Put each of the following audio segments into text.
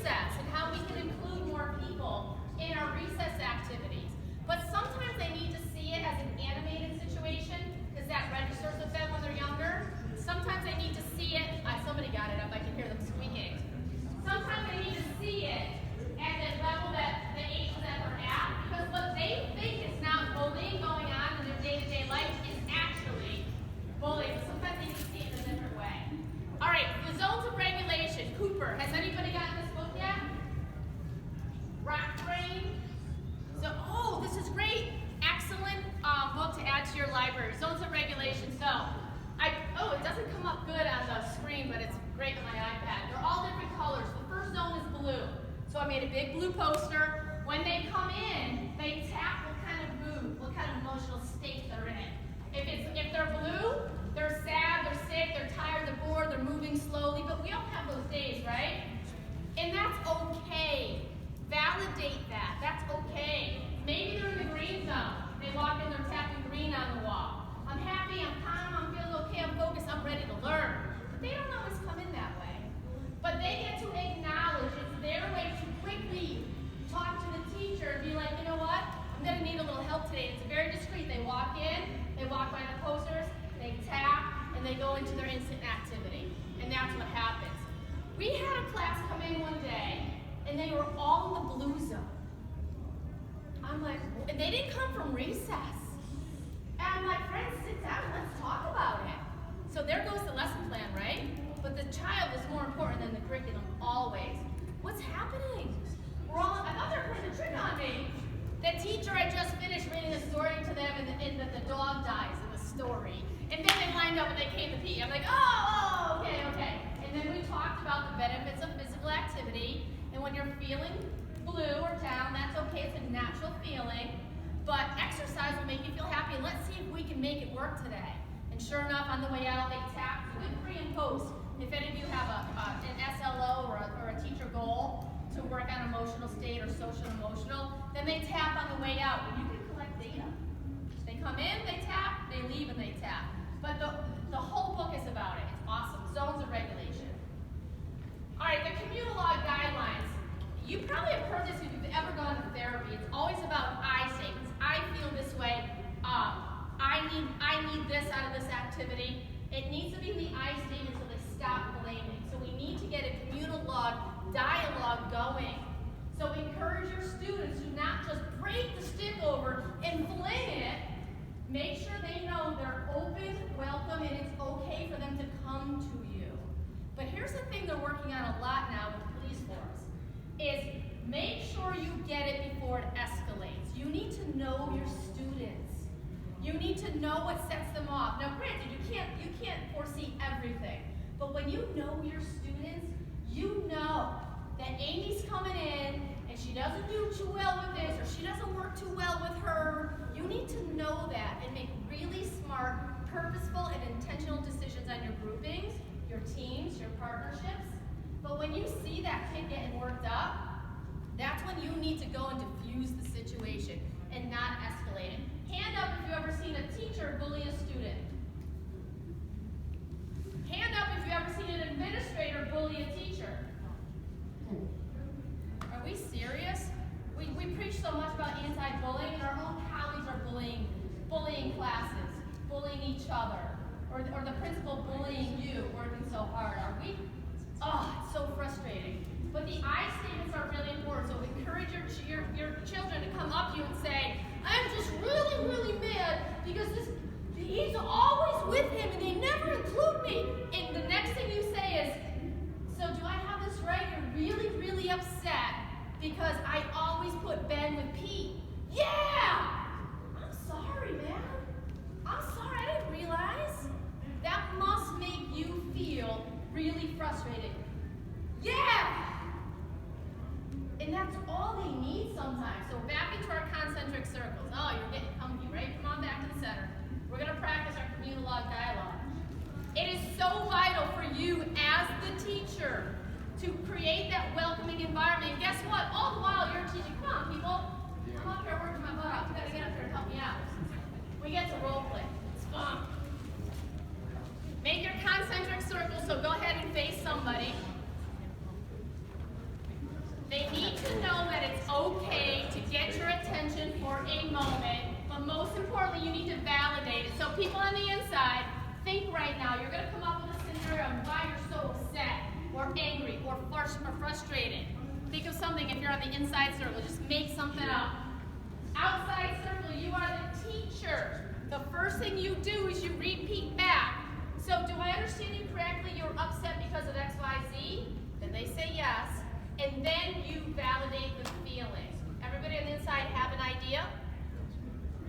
recess and how we can include more people in our recess activities. But sometimes they need to see it as an animated situation because that registers with them when they're younger. Sometimes they need to see it, somebody got it up, I can hear them squeaking. Sometimes they need to see it at the level that the age that they're at, because what they think is not bullying going on in their day-to-day life is actually bullying. Sometimes they need to see it in a different way. All right, the zones of regulation. Cooper, has anybody gotten this book yet? Rock Brain. So, this is great. Excellent book to add to your library. Zones of regulation. So, it doesn't come up good on the screen, but it's great on my iPad. They're all different colors. The first zone is blue. So I made a big blue poster. When they come in, they tap what kind of mood, what kind of emotional state they're in. If they're blue, they're sad, they're sick, they're tired, they're bored, they're moving slowly, but we all have those days, right? And that's okay. Validate that. That's okay. Maybe they're in the green zone. They walk in, they're tapping green on the wall. I'm happy, I'm calm, I'm feeling okay, I'm focused, I'm ready to learn. But they don't always come in that way. But they get to acknowledge it's their way to quickly talk to the teacher and be like, you know what? I'm going to need a little help today. It's very discreet. They walk in, they walk by the posters, they tap, and they go into their instant activity. And that's what happens. We had a class come in one day, and they were all in the blue zone. I'm like, and they didn't come from recess. And I'm like, friends, sit down, let's talk about it. So there goes the lesson plan, right? But the child is more important than the curriculum, always. What's happening? I thought they were playing a trick on me. The teacher had just finished reading a story to them, and that the dog dies in the story. And then they lined up and they came to pee. I'm like, okay. And then we talked about the benefits of physical activity. And when you're feeling blue or down, that's okay. It's a natural feeling. But exercise will make you feel happy, and let's see if we can make it work today. And sure enough, on the way out, they tapped with pre and post. If any of you have an SLO or a teacher goal to work on emotional state or social emotional, then they tap on the way out, and you can collect data. They come in, they tap, they leave, and they tap. But the whole book is about it. It's awesome. Zones of regulation. All right, the Communologue guidelines. You probably have heard this if you've ever gone to therapy. It's always about I statements. I feel this way. I need this out of this activity. It needs to be the I statement so they stop blaming. So we need to get a Communologue dialogue going. So encourage your students to not just break the stick over and fling it. Make sure they know they're open, welcome, and it's okay for them to come to you. But here's the thing they're working on a lot now with police force, is make sure you get it before it escalates. You need to know your students. You need to know what sets them off. Now granted, you can't foresee everything, but when you know your students, you know that Amy's coming in and she doesn't do too well with this, or she doesn't work too well with her. You need to know that and make really smart, purposeful, and intentional decisions on your groupings, your teams, your partnerships. But when you see that kid getting worked up, that's when you need to go and diffuse the situation and not escalate it. Hand up if you've ever seen a teacher bully a student. Hand up if you've ever seen an administrator bully a teacher. Are we serious? We preach so much about anti-bullying, and our own colleagues are bullying classes, bullying each other, or the principal bullying you, working so hard. Are we? It's so frustrating. But the I statements are really important. So encourage your children to come up to you and say, I'm just really, really mad because he's always with him and they never include me. And the next thing you say is, so do I have this right? You're really, really upset because I always put Ben with Pete. Yeah! I'm sorry, man. I'm sorry, I didn't realize. That must make you feel really frustrated. Yeah! And that's all they need sometimes. So back into our concentric circles. You're getting comfy, right? Come on back to the center. We're going to practice our Communologue dialogue. It is so vital for you as the teacher to create that welcoming environment. And guess what? All the while you're teaching. Come on, people. I'm up here working my butt off. You got to get up here and help me out. We get to role play. It's fun. Make your concentric circle, so go ahead and face somebody. They need to know that it's okay to get your attention for a moment, but most importantly, you need to validate it. So people on the inside, think right now, you're going to come up with a scenario on why you're so upset, or angry, or frustrated. Think of something if you're on the inside circle, just make something up. Outside circle, you are the teacher. The first thing you do is you repeat back. So do I understand you correctly? You're upset because of X, Y, Z? Then they say yes. And then you validate the feeling. Everybody on the inside have an idea?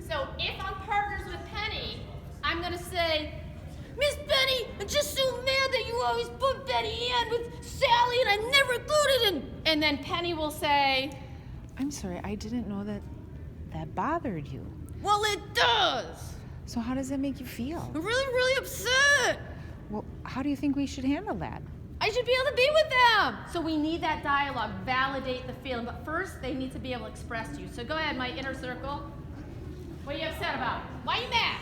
So if I'm partners with Penny, I'm going to say, Miss Penny, I'm just so mad that you always put Betty in with Sally and I never included him. And then Penny will say, I'm sorry, I didn't know that bothered you. well, it does. So how does that make you feel? I'm really, really upset. Well, how do you think we should handle that? I should be able to be with them. So we need that dialogue, validate the feeling. But first, they need to be able to express to you. So go ahead, my inner circle. What are you upset about? Why are you mad?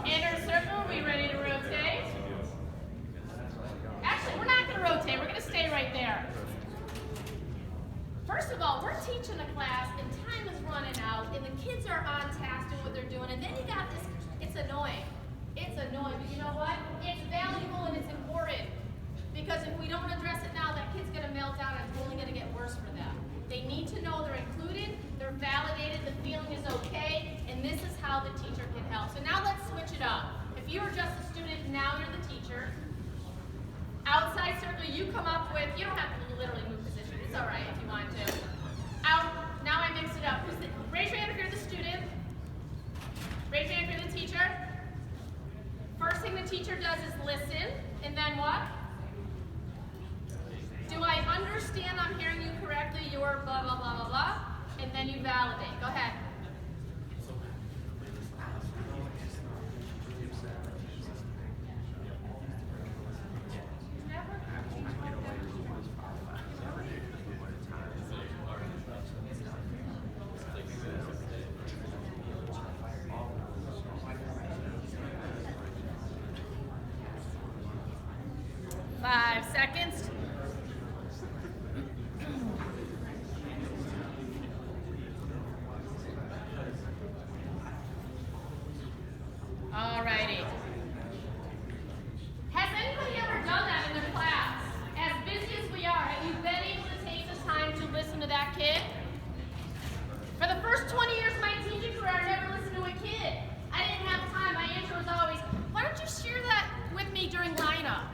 Inner circle, are we ready to rotate? Actually, we're not going to rotate. We're going to stay right there. First of all, we're teaching a class, and time is running out, and the kids are on task doing what they're doing, and then you got this, it's annoying. It's annoying, but you know what? It's valuable and it's important. Because if we don't address it now, that kid's going to melt down, and it's only going to get worse for them. They need to know they're included, they're validated, the feeling is okay, and this is how the teacher can help. So now let's switch it up. If you were just a student, now you're the teacher. Outside circle, you come up with, you don't have to literally move position, it's all right if you want to. Out, now I mix it up. Raise your hand if you're the student. Raise your hand if you're the teacher. First thing the teacher does is listen, and then what? Do I understand I'm hearing you correctly? You're blah, blah, blah, blah, blah. And then you validate. Go ahead. Five seconds. Alrighty. Has anybody ever done that in their class? As busy as we are, have you been able to take the time to listen to that kid? For the first 20 years of my teaching career, I never listened to a kid. I didn't have time. My answer was always, why don't you share that with me during lineup?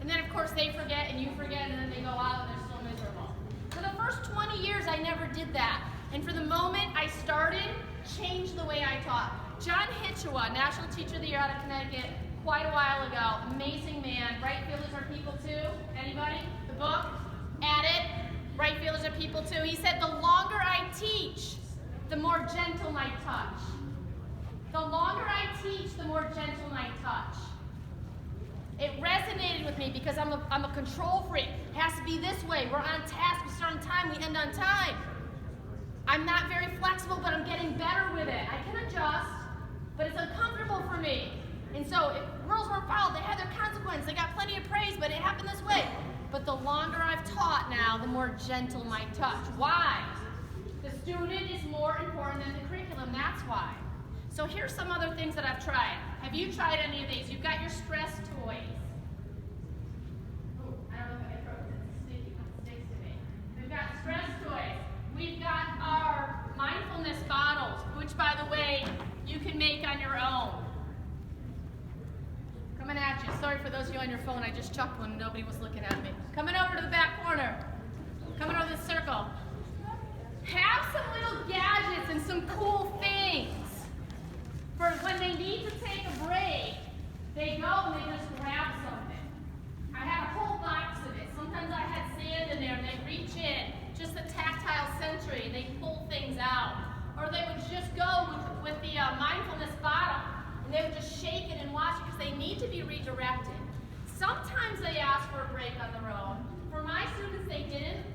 And then, of course, they forget and you forget, and then they go out and they're still miserable. For the first 20 years, I never did that. And for the moment I started, changed the way I taught. John Hitchewa, National Teacher of the Year out of Connecticut, quite a while ago. Amazing man. Right fielders are people too. Anybody? The book? At it. Right fielders are people too. He said, the longer I teach, the more gentle my touch. The longer I teach, the more gentle my touch. It resonated with me because I'm a control freak. It has to be this way. We're on task. We start on time. We end on time. I'm not very flexible, but I'm getting better with it. I can adjust, but it's uncomfortable for me. And so if rules weren't followed, they had their consequence. They got plenty of praise, but it happened this way. But the longer I've taught now, the more gentle my touch. Why? The student is more important than the curriculum. That's why. So here's some other things that I've tried. Have you tried any of these? You've got your stress toys. Ooh, I don't know if I can throw it. It's sticky. It sticks to me. We've got stress toys. We've got our mindfulness bottles, which, by the way, you can make on your own. Coming at you. Sorry for those of you on your phone. I just chucked one and nobody was looking at me. Coming over to the back corner. Coming over the circle. Have some little gadgets and some cool things. For when they need to take a break, they they go and they just grab something. I had a whole box of it. Sometimes I had sand in there and they reach in, just the tactile sensory, and they pull things out. Or they would just go with the mindfulness bottle and they would just shake it and watch it because they need to be redirected. Sometimes they ask for a break on their own. For my students, they didn't.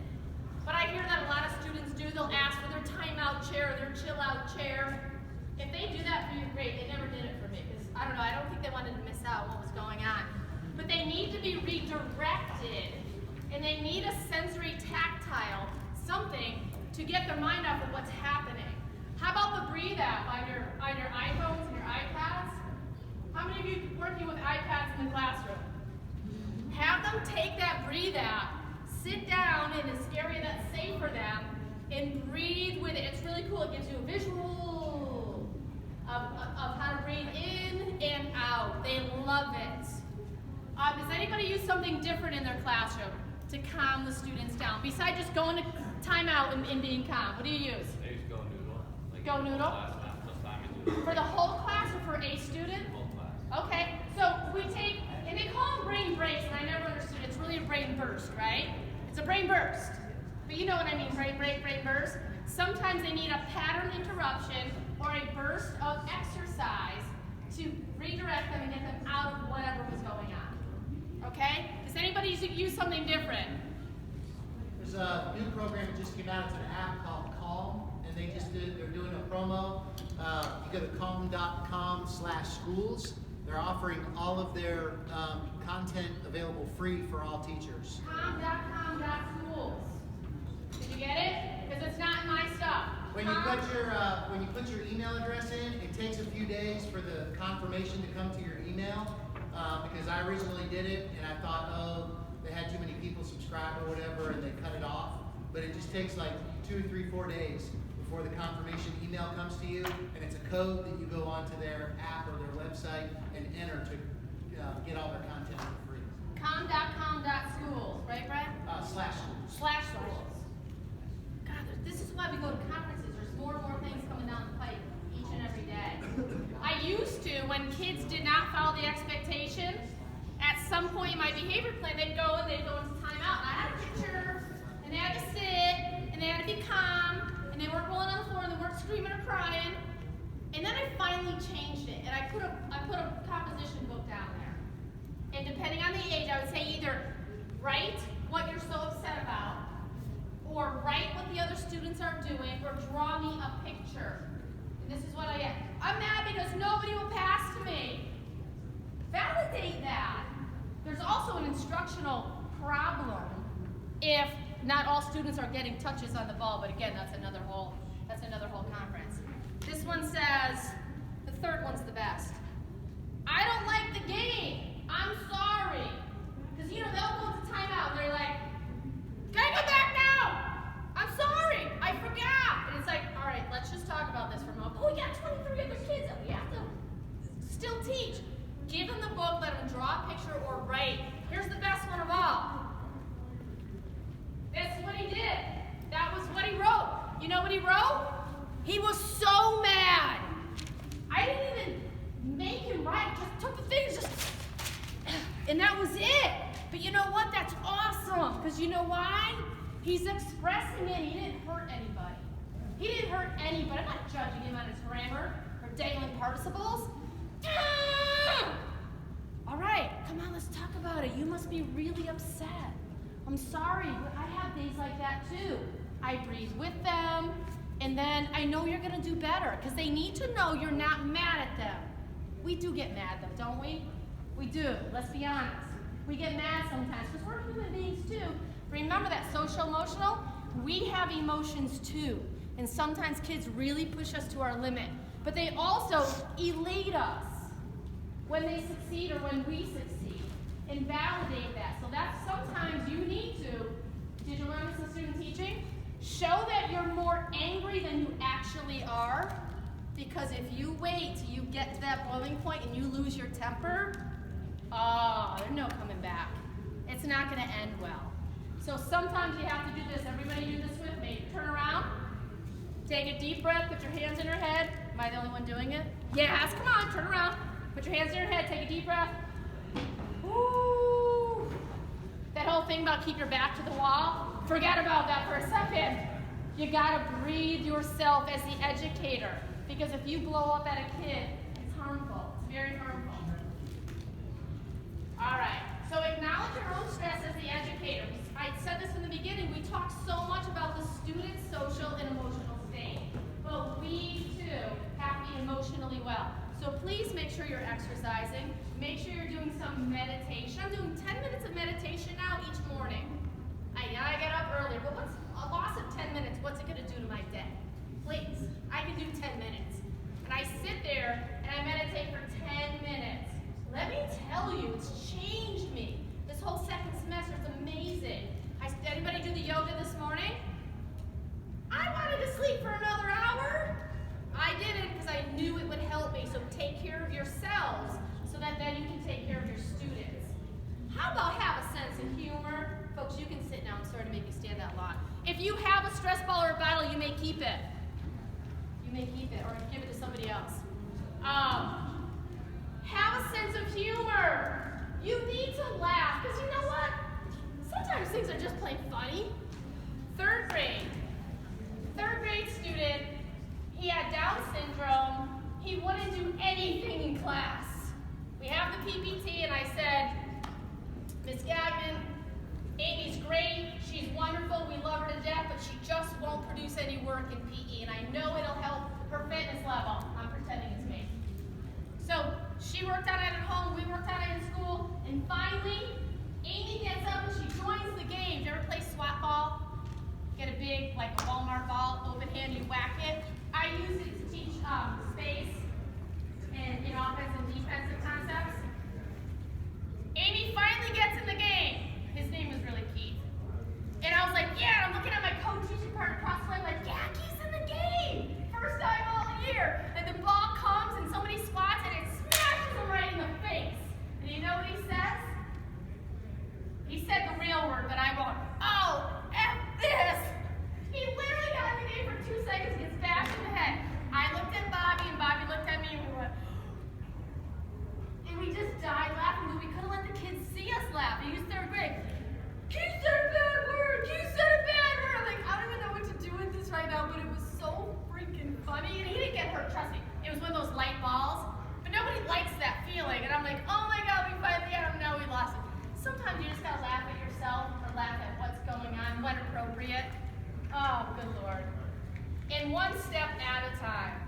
But I hear that a lot of students do. They'll ask for their timeout chair or their chill out chair. If they do that for you, great. They never did it for me because, I don't know, I don't think they wanted to miss out what was going on. But they need to be redirected. And they need a sensory tactile, something to get their mind off of what's happening. How about the breathe app on your iPhones and your iPads? How many of you working with iPads in the classroom? Have them take that breathe app, sit down in this area that's safe for them, and breathe with it. It's really cool. It gives you a visual of how to breathe in and out. They love it. Does anybody use something different in their classroom to calm the students down? Besides just going to timeout and being calm, what do you use? I use Go Noodle. Go Noodle? For the whole class or for a student? Whole class. Okay, so we take, and they call them brain breaks, and I never understood. It's really a brain burst, right? It's a brain burst. But you know what I mean, brain break, brain burst. Sometimes they need a pattern interruption or a burst of exercise to redirect them and get them out of whatever was going on. Okay? Does anybody use something different? There's a new program that just came out. It's an app called Calm, and they're doing a promo. You go to calm.com/schools. They're offering all of their content available free for all teachers. Calm.com.schools. Did you get it? Because it's not in my stuff. When you put your email address in, it takes a few days for the confirmation to come to your email. Because I originally did it and I thought, oh, they had too many people subscribe or whatever, and they cut it off. But it just takes like 2, 3, 4 days before the confirmation email comes to you, and it's a code that you go onto their app or their website and enter to get all their content for free. Com.com.schools, right, Brett? /schools. /schools. God, this is why we go to conferences. There's more and more things coming down the pipe each and every day. I used to, when kids did not follow the expectation, at some point in my behavior plan, they'd go into timeout, and I had a picture, and they had to sit, and they had to be calm, and they weren't rolling on the floor, and they weren't screaming or crying. And then I finally changed it, and I put a composition book down there. And depending on the age, I would say either write what you're so upset about, or write what the other students are doing, or draw me a picture. And this is what I get. I'm mad because nobody will pass to me. Validate that. There's also an instructional problem if not all students are getting touches on the ball, but again, that's another whole conference. This one says, the third one's the best. I don't like the game. I'm sorry. Because they'll go to timeout and they're like, can I go back now? I'm sorry. I forgot. And it's like, all right, let's just talk about this for a moment. Oh, we got 23 other kids that we have to still teach. Give them the book, let them draw a picture or write. Here's the best one of all. That's what he did. That was what he wrote. You know what he wrote? He was so mad. I didn't even make him write. Just took the things, and that was it. But you know what? That's awesome. Because you know why? He's expressing it. He didn't hurt anybody. He didn't hurt anybody. I'm not judging him on his grammar or dangling participles. All right, come on, let's talk about it. You must be really upset. I'm sorry, but I have days like that too. I breathe with them, and then I know you're gonna do better, because they need to know you're not mad at them. We do get mad though, don't we? We do, let's be honest. We get mad sometimes, because we're human beings too. Remember that social emotional? We have emotions too, and sometimes kids really push us to our limit, but they also elate us when they succeed or when we succeed, and validate that. So that's sometimes you need to, did you learn this in student teaching? Show that you're more angry than you actually are, because if you wait till you get to that boiling point and you lose your temper, there's no coming back. It's not gonna end well. So sometimes you have to do this. Everybody do this with me. Turn around, take a deep breath, put your hands in your head. Am I the only one doing it? Yes, come on, turn around. Put your hands in your head, take a deep breath. Ooh. That whole thing about keep your back to the wall, forget about that for a second. You gotta breathe yourself as the educator, because if you blow up at a kid, it's harmful. It's very harmful. All right, so acknowledge your own stress as the educator. I said this in the beginning, we talk so much about the student's social and emotional state, but we too have to be emotionally well. So please make sure you're exercising, make sure you're doing some meditation. I'm doing 10 minutes of meditation now each morning. I get up earlier, but what's a loss of 10 minutes, what's it gonna do to my day? Please, I can do 10 minutes. And I sit there and I meditate for 10 minutes. Let me tell you, it's changed me. This whole second semester, it's amazing. Anybody do the yoga this morning? I wanted to sleep for another hour. I did it because I knew it would help me. So take care of yourselves so that then you can take care of your students. How about have a sense of humor? Folks, you can sit now. I'm sorry to make you stand that long. If you have a stress ball or a bottle, you may keep it. You may keep it or give it to somebody else. Have a sense of humor. You need to laugh, because you know what? Sometimes things are just plain funny. Third grade student, he had Down syndrome. He wouldn't do anything in class. We have the PPT, and I said, Miss Gagnon, Amy's great, she's wonderful, we love her to death, but she just won't produce any work in PE, and I know it'll help her fitness level. I'm pretending it's me. So she worked on it at home, we worked on it in school, and finally, Amy gets up and she joins the game. Do you ever play SWAT ball? Get a big, like a Walmart ball, open hand, you whack it. I use it to teach space and offensive and defensive concepts. Amy finally gets in the game. His name was really Keith. And I was like, yeah, I'm looking at my co-teaching partner across the way, like, yeah, Keith's in the game. First time all year. And the ball comes and somebody swats and it smashes him right in the face. And you know what he says? He said the real word, but I won't. Oh, F this! He literally got in the game for 2 seconds, gets bashed in the head. I looked at Bobby, and Bobby looked at me, and we went, and we just died laughing, but we couldn't let the kids see us laugh. He was third grade. Keith said a bad word! Keith said a bad word! I'm like, I don't even know what to do with this right now, but it was so freaking funny. And he didn't get hurt, trust me. It was one of those light balls. But nobody likes that feeling. And I'm like, oh my God, we finally got him, now we lost him. Sometimes you just gotta laugh at yourself or laugh at what's going on, when appropriate. Oh, good Lord. And one step at a time.